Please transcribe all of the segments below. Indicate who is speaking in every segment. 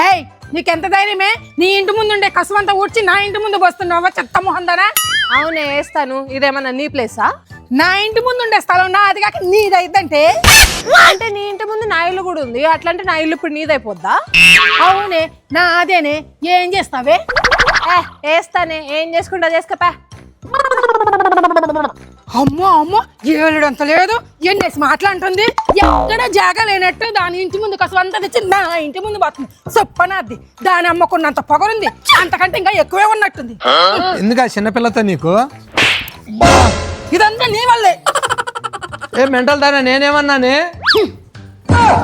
Speaker 1: ఏయ్ నీకెంత ధైర్యమే? నీ ఇంటి ముందు ఉండే కసువంతా ఊడ్చి నా ఇంటి ముందు వస్తున్నావా చెత్త మొహందానా?
Speaker 2: అవునే వేస్తాను. ఇదేమన్నా నీ ప్లేసా?
Speaker 1: నా ఇంటి ముందు ఉండే స్థలం నా అది కాక నీదైద్దంటే
Speaker 2: అంటే నీ ఇంటి ముందు నా ఇల్లు కూడా ఉంది, అట్లంటే నా ఇల్లు ఇప్పుడు నీదైపోద్దా?
Speaker 1: అవునే నా అదేనే. ఏం చేస్తావే?
Speaker 2: వేస్తానే. ఏం చేసుకుంటా చేసుకోపా.
Speaker 1: అమ్మో అమ్మో ఏలుడంత లేదు, ఎన్నేసి మాట్లాడుతుంది. ఎక్కడ జాగా లేనట్టు దాని ఇంటి ముందు కసువంతా తెచ్చి నా ఇంటి ముందు పోతుంది. సొప్పనాది దాని అమ్మకున్నంత పొగరుంది, అంతకంటే ఇంకా ఎక్కువే ఉన్నట్టుంది.
Speaker 3: ఎందుకు ఆ చిన్నపిల్లతో నీకు?
Speaker 1: ఇదంతా నీ వల్లే.
Speaker 3: ఏ మెంటల్ దానా, నేనేమన్నానే?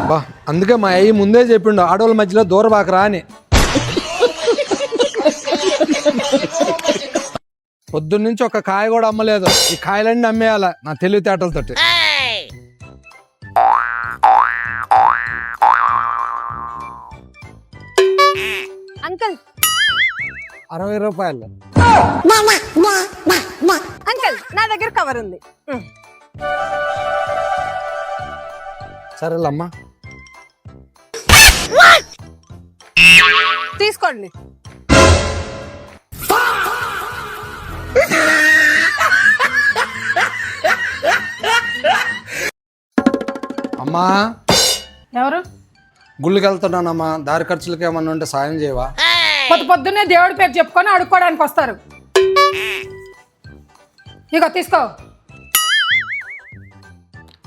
Speaker 3: బా అందుకే మా అయ్యి ముందే చెప్పిండు ఆడవాళ్ళ మధ్యలో దూరబాకరా అని. పొద్దున్నుంచి ఒక కాయ కూడా అమ్మలేదు. ఈ కాయలన్నీ అమ్మేయాల నా తెలివితేటలతోటి.
Speaker 2: అంకుల్
Speaker 3: 60 రూపాయలు.
Speaker 2: అంకుల్ నా దగ్గర కవర్ ఉంది.
Speaker 3: సరేలమ్మా
Speaker 2: తీసుకోండి.
Speaker 3: అమ్మా
Speaker 1: ఎవరు?
Speaker 3: గుళ్ళకి వెళ్తున్నానమ్మా, దారి ఖర్చులకి ఏమన్నా ఉంటే సాయం చేయవా?
Speaker 1: పొద్దున్నే దేవుడి పేరు చెప్పుకొని అడుక్కోవడానికి వస్తారు. ఇగో తీసుకో.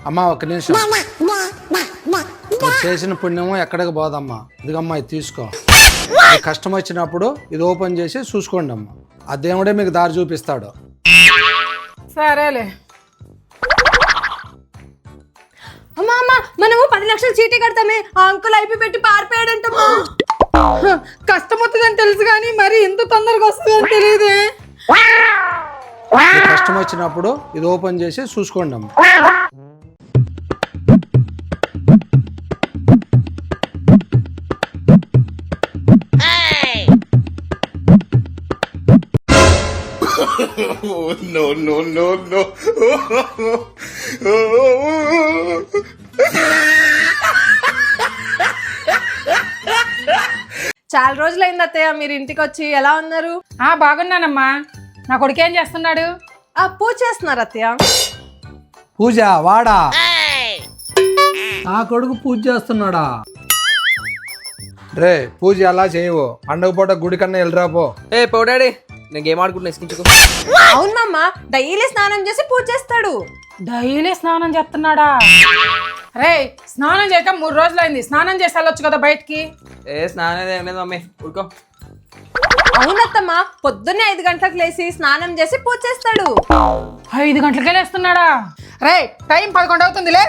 Speaker 3: అమ్మా ఒక్క నిమిషం. నువ్వు చేసిన పుణ్యము ఎక్కడికి పోదమ్మా. ఇదిగమ్మా ఇది తీసుకో. మీకు కష్టం వచ్చినప్పుడు ఇది ఓపెన్ చేసి చూసుకోండి అమ్మా. ఆ దేవుడే మీకు దారి చూపిస్తాడు.
Speaker 1: సరేలే.
Speaker 2: అమ్మా అమ్మ, మనము 10 లక్షలు చీటీ కడతామే. ఆ అంకుల్ ఐపీ పెట్టి పారిపోయాడంటమ్మా.
Speaker 1: కష్టం వస్తుందని తెలుసు కానీ మరి ఎంత తొందరగా వస్తుందని తెలియదే.
Speaker 3: మీకు కష్టం వచ్చినప్పుడు ఇది ఓపెన్ చేసి చూసుకోండి అమ్మా.
Speaker 4: No, no, no, no.
Speaker 2: చాలా రోజులైంది అత్తయ్య మీరు ఇంటికి వచ్చి. ఎలా ఉన్నారు?
Speaker 1: బాగున్నానమ్మా. నా కొడుకు ఏం చేస్తున్నాడు?
Speaker 2: పూజ చేస్తున్నారు అత్తయ్య.
Speaker 3: పూజ వాడా? నా కొడుకు పూజ చేస్తున్నాడా? రే పూజ అలా చేయవు. పండుగ పూట గుడి కన్నా వెళ్ళరాపో.
Speaker 5: ఏ పౌడాడి, నేను గేమ్ ఆడుకుంటున్నా, ఇసుకించుకో.
Speaker 2: అవునమ్మా, డైలీ స్నానం చేసి పూజ చేస్తాడు.
Speaker 1: డైలీ స్నానం చేస్తున్నాడా? రే స్నానం చేయక 3 రోజులైంది. స్నానం చేసి వెళ్ళొచ్చు కదా బయటికి.
Speaker 5: ఏ స్నానం ఏం లేదు మమ్మీ, ఊరుకో.
Speaker 2: అవునత్తమ్మా, పొద్దున్నే 5 గంటలకు లేచి స్నానం చేసి పూజ చేస్తాడు.
Speaker 1: 5 గంటలకే లేస్తున్నాడా? రే టైం 11 అవుతుందిలే.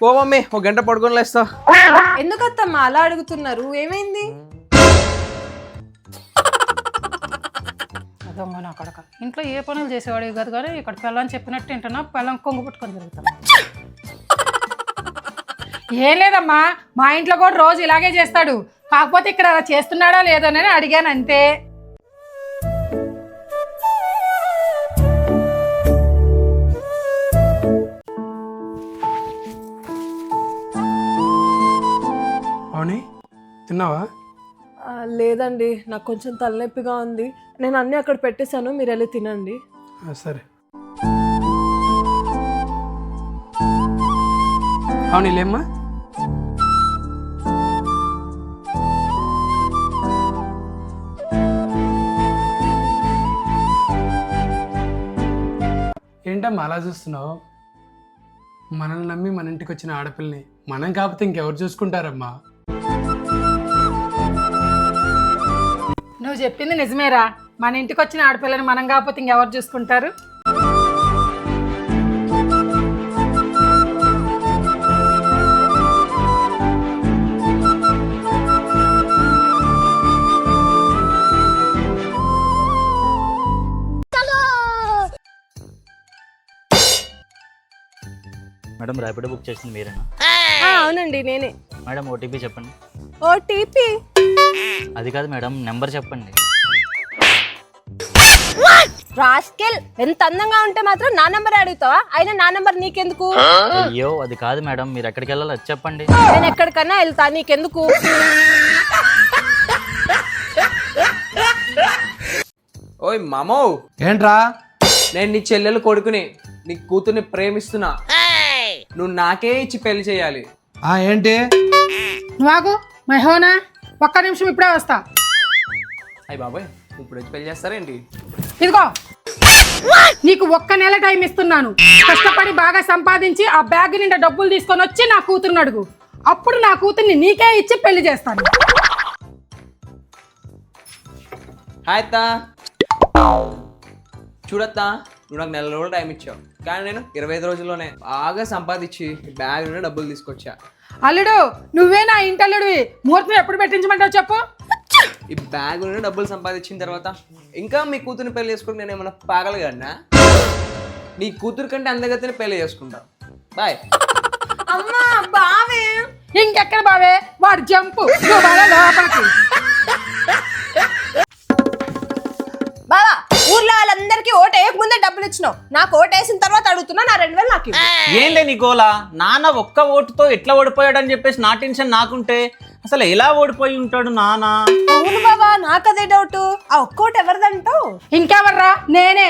Speaker 5: పో మమ్మీ, 1 గంట పడుకొని లేస్తా.
Speaker 2: ఎందుకత్తమ్మా అలా అడుగుతున్నారు? ఏమైంది?
Speaker 1: అదమ్మా నా కొడక. ఇంట్లో ఏ పనులు చేసేవాడు కాదు కానీ ఇక్కడ పిల్లని చెప్పినట్టు వింటున్నా. పిల్లం కొంగు పట్టుకొని తిరుగుతాం. ఏం లేదమ్మా, మా ఇంట్లో కూడా రోజు ఇలాగే చేస్తాడు. కాకపోతే ఇక్కడ అలా చేస్తున్నాడా లేదోనని అడిగాను అంతే.
Speaker 6: అవునీ తిన్నావా?
Speaker 2: లేదండి, నాకు కొంచెం తలనొప్పిగా ఉంది. నేను అన్నీ అక్కడ పెట్టేశాను, మీరు వెళ్ళి తినండి.
Speaker 6: సరే. అవునీ లేమ్మా. ఏంటమ్మా అలా చూస్తున్నావు? మనల్ని నమ్మి మన ఇంటికి వచ్చిన ఆడపిల్లని మనం కాకపోతే ఇంకెవరు చూసుకుంటారమ్మా?
Speaker 1: నువ్వు చెప్పింది నిజమేరా. మన ఇంటికి వచ్చిన ఆడపిల్లని మనం కాకపోతే ఇంకెవరు చూసుకుంటారు?
Speaker 7: మేడం ర్యాపిడో బుక్ చేసింది మీరేనా?
Speaker 2: అవునండి నేనే.
Speaker 7: మేడం ఓటీపీ చెప్పండి.
Speaker 2: ఓటీపీ?
Speaker 7: అది కాదు మేడం, నెంబర్ చెప్పండి.
Speaker 2: రాస్కెల్, ఎంత అందంగా ఉంటే మాత్రం నా నంబర్ అడుగుతావా? అయినా నా నంబర్ నీకెందుకు?
Speaker 7: అయ్యో అది కాదు మేడం, మీరు ఎక్కడికి వెళ్ళాలో అది చెప్పండి.
Speaker 2: నేను ఎక్కడికన్నా వెళ్తా, నీకెందుకు?
Speaker 5: ఓయ్ మామో,
Speaker 3: ఏంట్రా?
Speaker 5: నేను నీ చెల్లెలు కొడుకుని, నీ కూతుర్ని ప్రేమిస్తున్నా. నువ్వు నాకే ఇచ్చి పెళ్లి చేయాలి.
Speaker 3: ఏంటి?
Speaker 1: నువ్వు మహోనా, ఒక్క నిమిషం ఇప్పుడే వస్తా.
Speaker 5: అయ్యి బాబాయ్, ఇప్పుడు వచ్చి పెళ్లి చేస్తారేంటి?
Speaker 1: ఇదిగో నీకు ఒక్క నెల టైం ఇస్తున్నాను. కష్టపడి బాగా సంపాదించి ఆ బ్యాగ్ నిండా డబ్బులు తీసుకొని వచ్చి నా కూతురుని అడుగు. అప్పుడు నా కూతుర్ని నీకే ఇచ్చి పెళ్లి చేస్తాను.
Speaker 5: హాయ్ అత్తా. చూడత్తా, నువ్వు నాకు 4 రోజులు టైం ఇచ్చావు, కానీ నేను 25 రోజుల్లోనే బాగా సంపాదించి బ్యాగ్ నుండి డబ్బులు తీసుకొచ్చా.
Speaker 1: అల్లుడు, నువ్వే నా ఇంటల్లుడివి. ముహూర్తం ఎప్పుడు పెట్టించమంటావు చెప్పు.
Speaker 5: ఈ బ్యాగ్ నుండి డబ్బులు సంపాదించిన తర్వాత ఇంకా మీ కూతుర్ని పెళ్లి చేసుకుంటే నేను ఏమన్నా పాగలగాడినా? నీ కూతురు కంటే అందగతిని పెళ్లి చేసుకుంటా. బాయ్.
Speaker 2: అమ్మా బావే.
Speaker 1: ఇంకెక్కడ బావే, వాడు జంపు. నువ్వు బాగా లోపలికి.
Speaker 2: బావా, ఊర్లో వాళ్ళందరికీ ఓటు వేయక ముందే డబ్బులు ఇచ్చినావు. నాకు ఓటు వేసిన తర్వాత అడుగుతున్నా, నా 2000 నాకు ఇవ్వు.
Speaker 8: ఏంలే నీ గోలా? నాన్న ఒక్క ఓటుతో ఎట్లా ఓడిపోయాడని చెప్పేసి నా టెన్షన్ నాకుంటే అసలు ఎలా ఓడిపోయి ఉంటాడు నాన్న?
Speaker 2: అవును బావా, నాకు అదే డౌట్. ఆ ఒక్క ఓటు ఎవరిదంటావు?
Speaker 1: ఇంకెవర్రా? నేనే.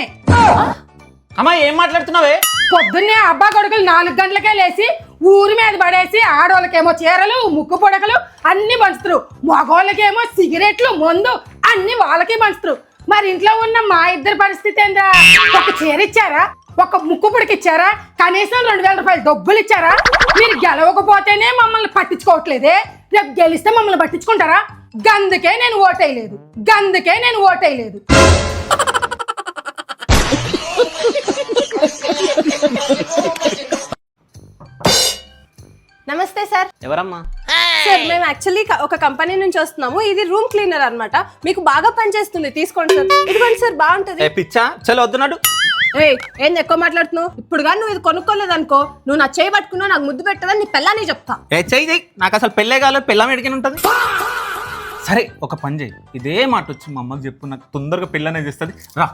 Speaker 8: అమ్మా ఏం మాట్లాడుతున్నావే?
Speaker 1: పొద్దున్నే అబ్బా కొడుకులు 4 గంటలకే లేచి ఊరి మీద పడేసి ఆడోళ్ళకేమో చీరలు, ముక్కు పొడకలు అన్ని పంచుతారు. మగోళ్ళకేమో సిగరెట్లు, మందు అన్ని వాళ్ళకి పంచుతారు. మరి ఇంట్లో ఉన్న మా ఇద్దరి పరిస్థితి ఏందా? ఒక చీర ఇచ్చారా? ఒక ముక్కు పొడికి ఇచ్చారా? కనీసం 2000 రూపాయలు డబ్బులు ఇచ్చారా? మీరు గెలవకపోతేనే మమ్మల్ని పట్టించుకోవట్లేదే, రేపు గెలిస్తే మమ్మల్ని పట్టించుకుంటారా? గందుకే నేను ఓటేయలేదు.
Speaker 2: నమస్తే సార్.
Speaker 8: ఎవరమ్మా?
Speaker 2: సార్, మేము యాక్చువల్లీ ఒక కంపెనీ నుంచి వస్తున్నాము. ఇది రూమ్ క్లీనర్ అన్నమాట. మీకు బాగా పనిచేస్తుంది, తీసుకోండి సార్. ఇదిగోండి సార్, బాగుంటది.
Speaker 8: పిచ్చా, చలో వద్దున్నాడు.
Speaker 2: ఏయ్, ఏంది ఎక్కువ మాట్లాడుతున్నావు? ఇప్పుడు కానీ నువ్వు ఇది కొనుక్కోలేదు అనుకో, నువ్వు నా చేయి పట్టుకున్నావు, నాకు ముద్దు పెట్టదని నీ పెళ్ళాన్ని చెప్తా.
Speaker 8: చెయ్యి, నాకు అసలు పెళ్ళే కాలేదు, పెళ్ళాం ఎడిగిన ఉంటుంది. సరే ఒక పని చేయి, ఇదే మాట వచ్చి మా అమ్మకి చెప్పు, నాకు తొందరగా పెళ్ళనే చేస్తుంది. రా.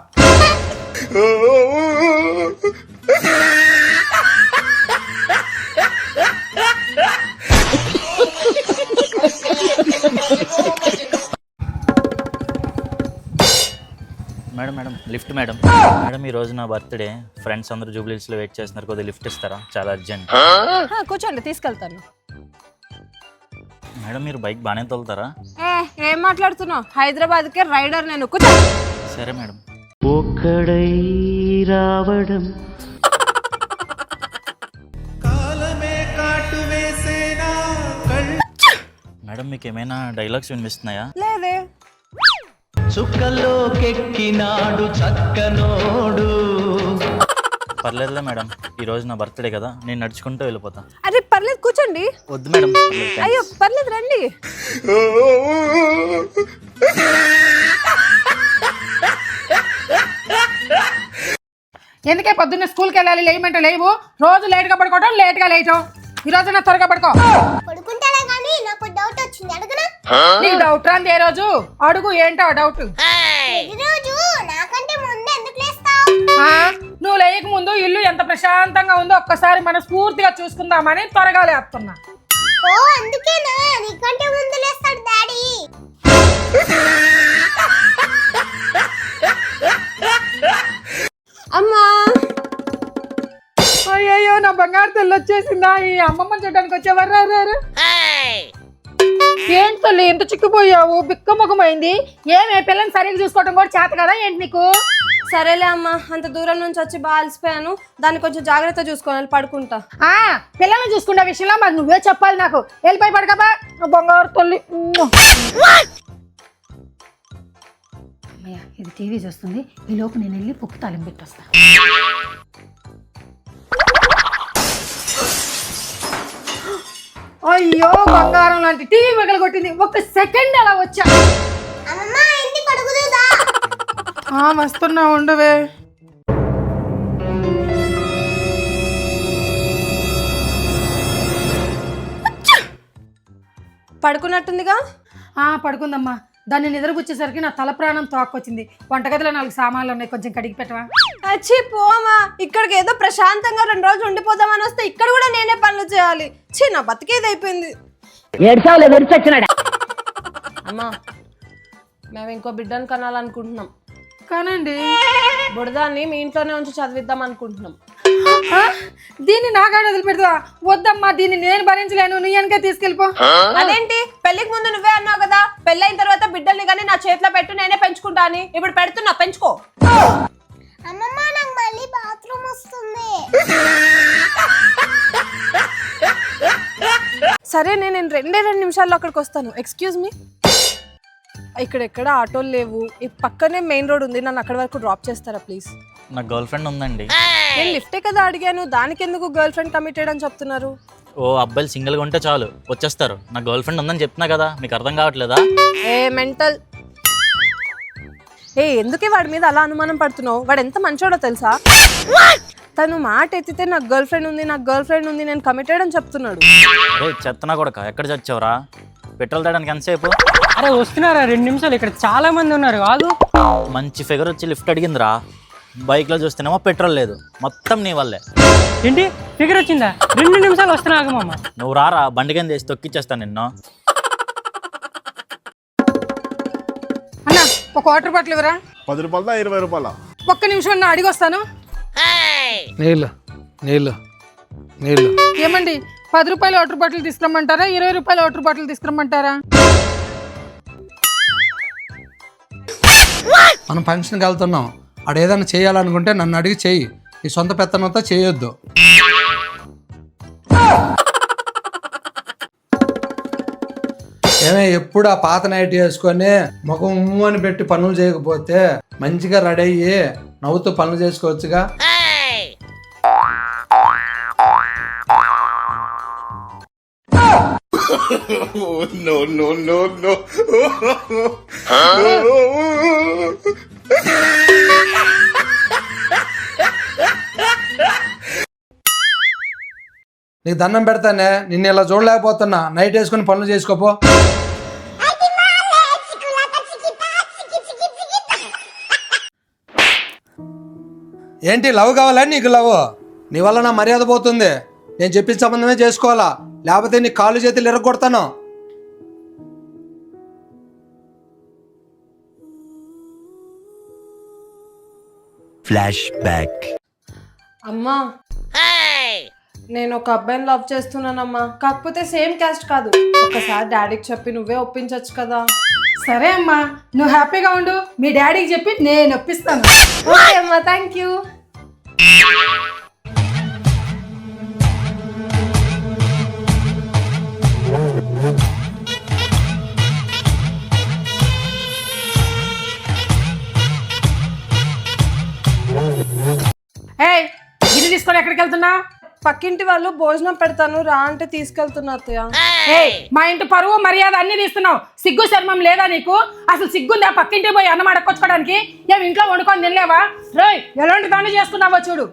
Speaker 7: Madam lift madam. ఈరోజు నా బర్త్డే, ఫ్రెండ్స్ అందరూ జూబ్లీస్లో వెయిట్ చేస్తున్నారు, కొద్దిగా లిఫ్ట్ ఇస్తారా? చాలా అర్జెంట్.
Speaker 2: కూర్చోండి, తీసుకెళ్తాను.
Speaker 7: మేడం మీరు బైక్ బాగానే తోలుతారా?
Speaker 2: ఏం మాట్లాడుతున్నావు? హైదరాబాద్కే రైడర్ నేను. కూర్చో.
Speaker 7: సరే మేడం.
Speaker 9: ఒక్కడై రావడం
Speaker 7: మేడం మీకు ఏమైనా డైలాగ్స్ వినిపిస్తున్నాయా?
Speaker 2: లేదే.
Speaker 9: చుక్కలోకెక్కినాడు చక్కనోడు.
Speaker 7: పర్లేదులే మేడం, ఈరోజు నా బర్త్డే కదా, నేను నడుచుకుంటూ వెళ్ళిపోతా.
Speaker 2: అరే పర్లేదు, కూర్చోండి.
Speaker 7: వద్దు మేడం.
Speaker 2: అయ్యో పర్లేదు, రండి.
Speaker 1: ఎందుకే పొద్దున్న స్కూల్కి వెళ్ళాలి, లేయమంటే లేవు. రోజు లేట్గా పడుకోవడం, లేట్గా లేయటం. ఈ రోజు నా త్వరగా పడుకో.
Speaker 10: పడుకుంటానే కానీ నాకు డౌట్ వచ్చింది, అడగనా?
Speaker 1: నీ డౌట్ రాంది ఏ రోజు? అడుగు, ఏంటో డౌట్.
Speaker 10: రోజు నాకంటే ముందు ఎందుకు లేస్తావు?
Speaker 1: నువ్వు లేయక ముందు ఇల్లు ఎంత ప్రశాంతంగా ఉందో ఒక్కసారి మనస్ఫూర్తిగా చూసుకుందామని త్వరగా లేపుతున్నా.
Speaker 10: ఓ అందుకేనా నీకంటే ముందు లేస్తాడు డాడీ.
Speaker 2: అమ్మా,
Speaker 1: అయ్యో నా బంగారు తెల్లి వచ్చేసిందా? ఈ అమ్మమ్మ చూడడానికి వచ్చేవారు. ఏంటి తల్లి ఎంత చిక్కిపోయావు? బిక్క ముఖమైంది. ఏమే పిల్లని సరిగ్గా చూసుకోవడం కూడా చేత కదా ఏంటి నీకు?
Speaker 2: సరేలే అమ్మా, అంత దూరం నుంచి వచ్చి బాగా అలసిపోయాను. దాన్ని కొంచెం జాగ్రత్త చూసుకోవాలి, పడుకుంటా.
Speaker 1: పిల్లల్ని చూసుకునే విషయంలో మరి నువ్వే చెప్పాలి నాకు. వెళ్ళిపోయి పడకబా బంగారు తల్లి. ఇది టీవీ చూస్తుంది, ఈ లోపు నేను వెళ్ళి పుక్కు తాలింపు పెట్టొస్తా. అయ్యో బంగారం లాంటి టీవీ మిగలు కొట్టింది. ఒక సెకండ్ అలా వచ్చా.
Speaker 10: అమ్మమ్మ ఇంటికి అడుగుదుదా?
Speaker 1: వస్తున్నా, ఉండవే.
Speaker 2: పడుకున్నట్టుందిగా.
Speaker 1: పడుకుందమ్మా. దాన్ని నిద్రపుచ్చేసరికి నా తల ప్రాణం తోక్కొచ్చింది. వంటగదిలో 4 సామాన్లు ఉన్నాయి, కొంచెం కడిగి పెట్టవా?
Speaker 2: అచ్చి పోమా, ఇక్కడికి ఏదో ప్రశాంతంగా 2 రోజులు ఉండిపోదామని వస్తే ఇక్కడ కూడా నేనే పనులు చేయాలి. నా బతికేది అయిపోయింది. అమ్మా, మేము ఇంకో బిడ్డను కనాలనుకుంటున్నాం.
Speaker 1: కానండి.
Speaker 2: బుడదాన్ని మీ ఇంట్లోనే ఉంచి చదివిద్దాం అనుకుంటున్నాం.
Speaker 1: ఆ? దీన్ని నాగాడు వదిలిపెడతా? వద్దమ్మా, దీన్ని నేను భరించలేను, నీ వెనకే తీసుకెళ్ళిపో.
Speaker 2: అదేంటి, పెళ్లికి ముందు నువ్వే అన్నావు కదా పెళ్ళైన తర్వాత బిడ్డల్ని కానీ నా చేతిలో పెట్టు నేనే పెంచుకుంటా అని. ఇప్పుడు పెడుతున్నా, పెంచుకో.
Speaker 10: అమ్మమ్మ నాకు మళ్ళీ బాత్రూమ్ వస్తుంది.
Speaker 2: సరే నేను 2 నిమిషాల్లో అక్కడికి వస్తాను. ఎక్స్క్యూజ్ మీ, ఇక్కడ ఎక్కడ ఆటోలు లేవు, ఈ పక్కనే మెయిన్ రోడ్ ఉంది, నన్ను అక్కడి వరకు డ్రాప్ చేస్తారా ప్లీజ్?
Speaker 7: నాకు గర్ల్ ఫ్రెండ్ ఉందండి.
Speaker 2: నేను లిఫ్టే కదా అడిగాను, దానికి ఎందుకు గర్ల్ ఫ్రెండ్ కమిటెడ్ అని చెప్తున్నారు?
Speaker 7: ఓ అబ్బాయిలు సింగిల్గా ఉంటే చాలు వచ్చేస్తారు. నాకు గర్ల్ ఫ్రెండ్ ఉందని చెప్తున్నా కదా, మీకు అర్థం కావట్లేదా?
Speaker 2: ఏ మెంటల్, ఎందుకే వాడి మీద అలా అనుమానం పడుతున్నావు? వాడు ఎంత మంచోడో తెలుసా? తను మాట ఎత్తితే నాకు గర్ల్ ఫ్రెండ్ ఉంది, నాకు గర్ల్ ఫ్రెండ్ ఉంది, నేను కమిటెడ్ అని చెప్తున్నాడు.
Speaker 7: అరే చెత్తనా కొడక, ఎక్కడ చచ్చావురా? పెట్రోల్ తేడానికి ఎంతసేపు?
Speaker 6: అరే వస్తున్నారా, 2 నిమిషాలు, ఇక్కడ చాలా మంది ఉన్నారు. ఆగు.
Speaker 7: మంచి ఫిగర్ వచ్చి లిఫ్ట్ అడిగిందిరా. బైక్లో చూస్తేనేమో పెట్రోల్ లేదు, మొత్తం నీ వల్లే.
Speaker 6: ఏంటి ఫిగర్ వచ్చిందా? 2 నిమిషాలు వస్తున్నా, ఆగమమ్మ.
Speaker 7: నువ్వు రారా, బండి కింద వేసి తొక్కిచ్చేస్తాను నిన్ను.
Speaker 1: అన్న, ఒక వాటర్ బాటిల్ ఇవ్వరా?
Speaker 4: 10 రూపాయల 20 రూపాయల?
Speaker 1: ఒక్క నిమిషం అన్న, అడిగి వస్తాను.
Speaker 3: నీళ్ళు నీళ్ళు నీళ్ళు.
Speaker 1: ఏమండి, 10 రూపాయల వాటర్ బాటిల్ తీసుకురమ్మంటారా, 20 రూపాయల వాటర్ బాటిల్ తీసుకురమ్మంటారా?
Speaker 3: మనం ఫంక్షన్కి వెళ్తున్నాం, ఆడు ఏదైనా చేయాలనుకుంటే నన్ను అడిగి చెయ్యి, నీ సొంత పెత్తనంతో చేయొద్దు. ఏమే ఎప్పుడు ఆ పాత నైట్ వేసుకొని ముఖం అని పెట్టి పనులు చేయకపోతే మంచిగా రెడీ అయ్యి నవ్వుతూ పనులు చేసుకోవచ్చుగా.
Speaker 4: No, no, no, no.
Speaker 3: నీకు దండం పెడతానే, నిన్ను ఇలా చూడలేకపోతున్నా. నైట్ వేసుకొని పనులు చేసుకోపో. ఏంటి లవ్ కావాలా నీకు? లవ్ నీ వల్ల నా మర్యాద పోతుంది. నేను చెప్పిన సంబంధమే చేసుకోవాలా, లేకపోతే నీ కాళ్ళు చేతులు ఎరగొడతాను.
Speaker 9: Flash back.
Speaker 2: అమ్మా, నేను ఒక అబ్బాయిని లవ్ చేస్తున్నానమ్మా, కాకపోతే సేమ్ క్యాస్ట్ కాదు. ఒకసారి డాడీకి చెప్పి నువ్వే ఒప్పించచ్చు కదా?
Speaker 1: సరే అమ్మా, నువ్వు హ్యాపీగా ఉండు, మీ డాడీకి చెప్పి నేను ఒప్పిస్తాను.
Speaker 2: ఓకే అమ్మా, థ్యాంక్ యూ.
Speaker 1: ఏయ్, గిరి తీసుకొని ఎక్కడికి వెళ్తున్నా?
Speaker 2: పక్కింటి వాళ్ళు భోజనం పెడతాను రా అంటే తీసుకెళ్తున్నా అత్తయ్య.
Speaker 1: ఏయ్, మా ఇంటి పరువు మర్యాద అన్ని తీస్తున్నావు. సిగ్గు శర్మం లేదా నీకు? అసలు సిగ్గుందా పక్కింటి పోయి అన్నం అడక్కొచ్చుకోవడానికి? ఏమి ఇంట్లో వండుకొని తినలేవా? రోయ్, ఎలాంటి దాన్ని చేసుకున్నావో చూడు.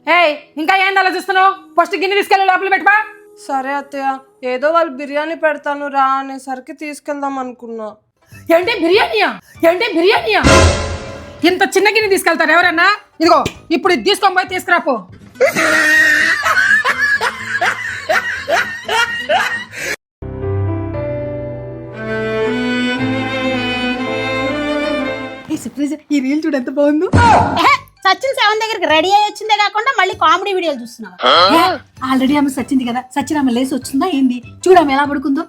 Speaker 1: ఏయ్, ఇంకా ఏంది అలా చూస్తున్నావు? ఫస్ట్ గిన్నె తీసుకెళ్ళి లోపల పెట్టవా?
Speaker 2: సరే అత్తయ్య, ఏదో వాళ్ళు బిర్యానీ పెడతాను రా అనేసరికి తీసుకెళ్దాం అనుకున్నా.
Speaker 1: ఏంటి బిర్యానీయా? ఏంటి బిర్యానీయా? ఇంత చిన్న గిన్నె తీసుకెళ్తారు ఎవరన్నా? ఇదిగో ఇప్పుడు ఇది తీసుకొని పోయి తీసుకురాపో. ఈ రీల్ చూడు ఎంత బాగుందో.
Speaker 10: సచిన్ 7 దగ్గరికి రెడీ అయ్యి వచ్చిందే కాకుండా మళ్ళీ కామెడీ వీడియోలు చూస్తున్నావా?
Speaker 1: ఆల్రెడీ ఆమె సచ్చింది కదా, సచిన ఆమె లేసి వచ్చిందా ఏంది? చూడమ్మ ఎలా పడుకుందో.